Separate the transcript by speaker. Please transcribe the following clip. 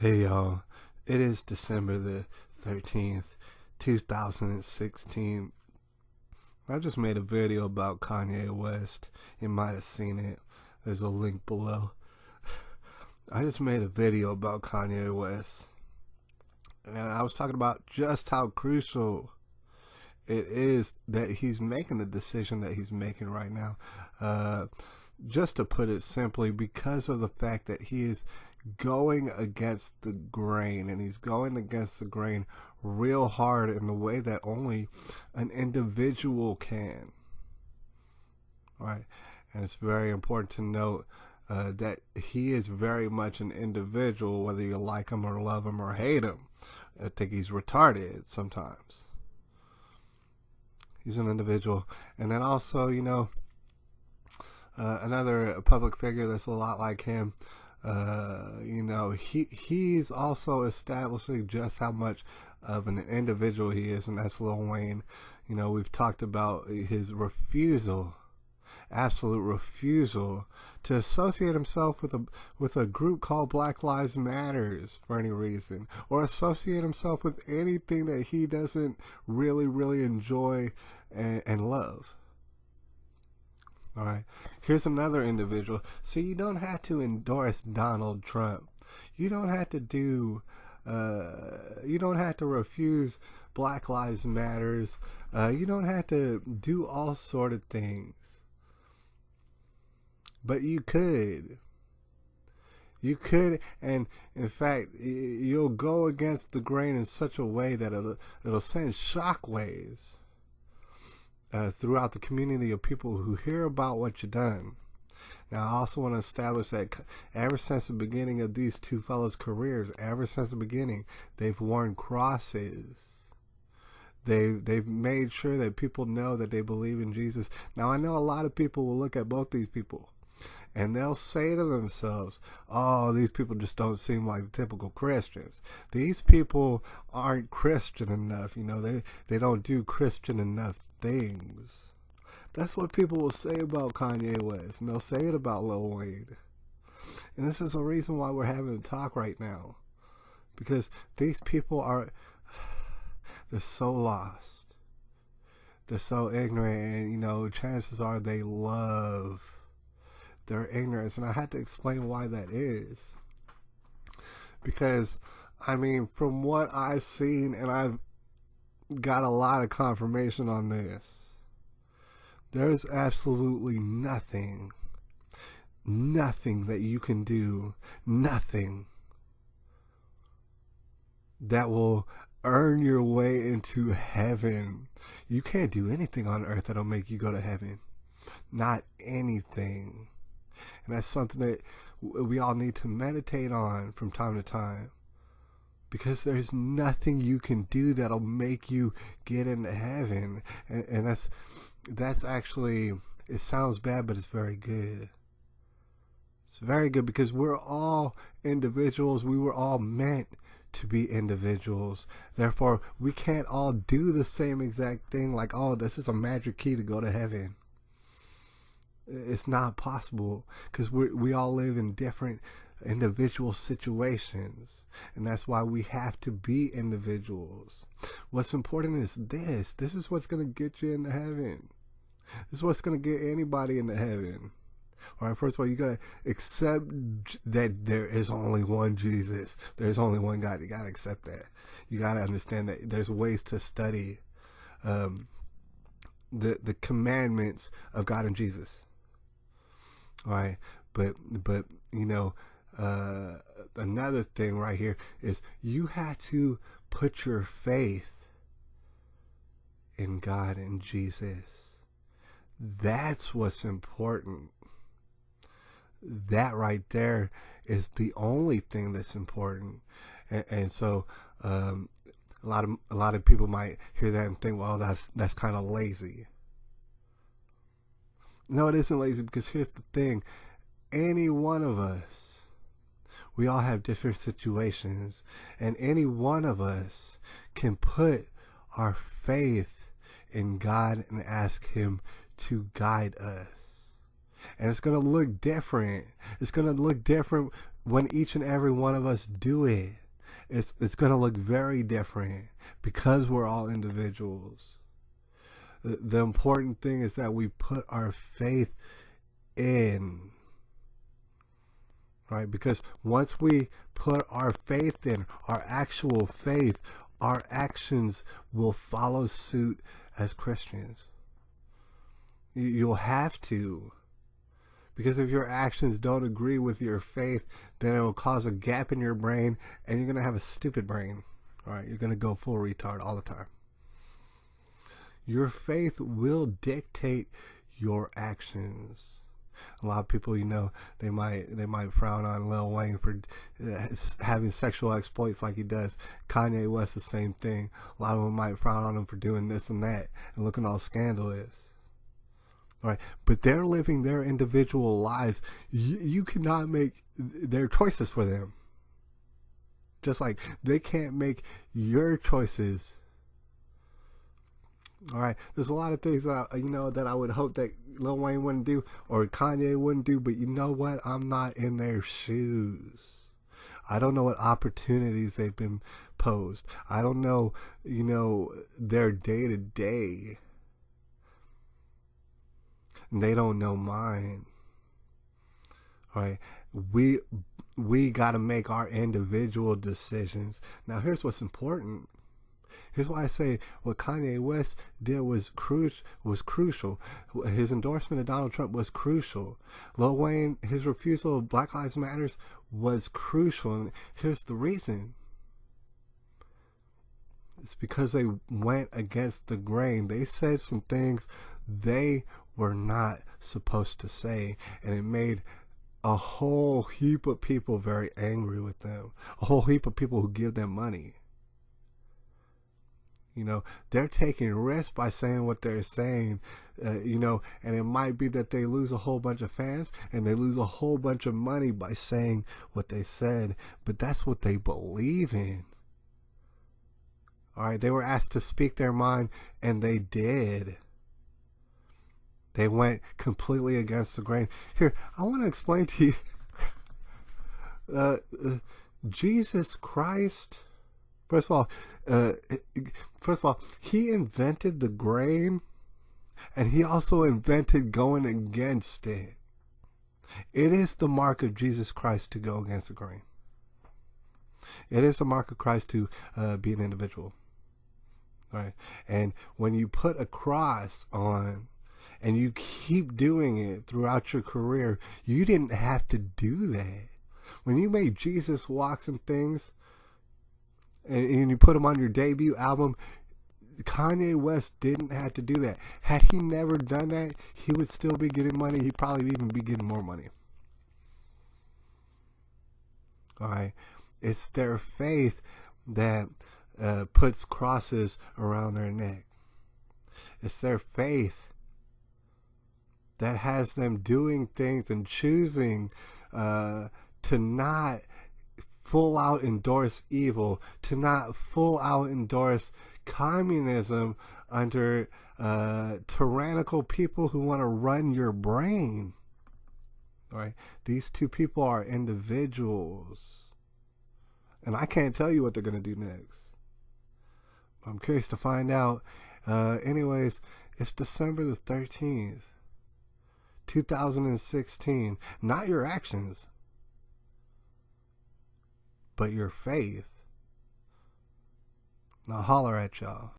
Speaker 1: Hey y'all, it is December the 13th, 2016. I just made a video about Kanye West. You might have seen it. There's a link below. I just made a video about Kanye West. And I was talking about just how crucial it is that he's making the decision that he's making right now. Just to put it simply, because of the fact that he is going against the grain, and he's going against the grain real hard in the way that only an individual can, right? And it's very important to note that he is very much an individual, whether you like him or love him or hate him. I think he's retarded sometimes. He's an individual. And then also, another public figure that's a lot like him, he's also establishing just how much of an individual he is, and that's Lil Wayne. We've talked about his absolute refusal to associate himself with a group called Black Lives Matters for any reason, or associate himself with anything that he doesn't really enjoy and love. All right. Here's another individual. So you don't have to endorse Donald Trump. You don't have to you don't have to refuse Black Lives Matters. You don't have to do all sort of things. But you could. You could, and in fact, you'll go against the grain in such a way that it'll send shockwaves throughout the community of people who hear about what you've done. Now, I also want to establish that ever since the beginning of these two fellas' careers, ever since the beginning, they've worn crosses. They've made sure that people know that they believe in Jesus. Now, I know a lot of people will look at both these people, and they'll say to themselves, oh, these people just don't seem like typical Christians. These people aren't Christian enough. They don't do Christian enough things. That's what people will say about Kanye West, and they'll say it about Lil Wayne. And this is the reason why we're having a talk right now. Because these people they're so lost. They're so ignorant, and, chances are they love their ignorance, and I had to explain why that is. Because, from what I've seen, and I've got a lot of confirmation on this, there's absolutely nothing that you can do, nothing that will earn your way into heaven. You can't do anything on earth that'll make you go to heaven. Not anything. And that's something that we all need to meditate on from time to time. Because there's nothing you can do that'll make you get into heaven. And that's actually, it sounds bad, but it's very good. It's very good because we're all individuals. We were all meant to be individuals. Therefore, we can't all do the same exact thing like, oh, this is a magic key to go to heaven. It's not possible because we all live in different individual situations, and that's why we have to be individuals. What's important is this is what's going to get you into heaven. This is what's going to get anybody into heaven. All right, first of all, you got to accept that there is only one Jesus. There's only one God. You got to accept that. You got to understand that there's ways to study the commandments of God and Jesus. All right, but another thing right here is you have to put your faith in God and Jesus. That's what's important. That right there is the only thing that's important. And so a lot of people might hear that and think, well, that's kind of lazy. No, it isn't lazy, because here's the thing. Any one of us, we all have different situations, and any one of us can put our faith in God and ask Him to guide us. And it's going to look different. It's going to look different when each and every one of us do it, it's going to look very different because we're all individuals. The important thing is that we put our faith in, right? Because once we put our faith in, our actual faith, our actions will follow suit as Christians. You'll have to. Because if your actions don't agree with your faith, then it will cause a gap in your brain, and you're going to have a stupid brain. All right, you're going to go full retard all the time. Your faith will dictate your actions. A lot of people, they might frown on Lil Wayne for having sexual exploits like he does. Kanye West, the same thing. A lot of them might frown on him for doing this and that, and look at all scandalous. Right, but they're living their individual lives. You cannot make their choices for them. Just like they can't make your choices. All right, there's a lot of things that that I would hope that Lil Wayne wouldn't do or Kanye wouldn't do, but you know what? I'm not in their shoes. I don't know what opportunities they've been posed. I don't know, their day to day. They don't know mine. Right? We got to make our individual decisions. Now, here's what's important. Here's why I say what Kanye West did was crucial. His endorsement of Donald Trump was crucial. Lil Wayne, his refusal of Black Lives Matters was crucial. And here's the reason. It's because they went against the grain. They said some things they were not supposed to say, and it made a whole heap of people very angry with them. A whole heap of people who give them money. They're taking risks by saying what they're saying, and it might be that they lose a whole bunch of fans and they lose a whole bunch of money by saying what they said, but that's what they believe in. All right, they were asked to speak their mind, and they did. They went completely against the grain. Here, I want to explain to you. Jesus Christ. First of all, he invented the grain, and he also invented going against it. It is the mark of Jesus Christ to go against the grain. It is the mark of Christ to be an individual. Right? And when you put a cross on, and you keep doing it throughout your career, you didn't have to do that. When you made Jesus Walks and Things, and you put them on your debut album, Kanye West didn't have to do that. Had he never done that, he would still be getting money. He'd probably even be getting more money. All right. It's their faith that puts crosses around their neck. It's their faith that has them doing things and choosing to not full out endorse evil, to not full out endorse communism under tyrannical people who want to run your brain. Right? These two people are individuals. And I can't tell you what they're going to do next. I'm curious to find out. Anyways, it's December the 13th. 2016. Not your actions, but your faith. Now holler at y'all.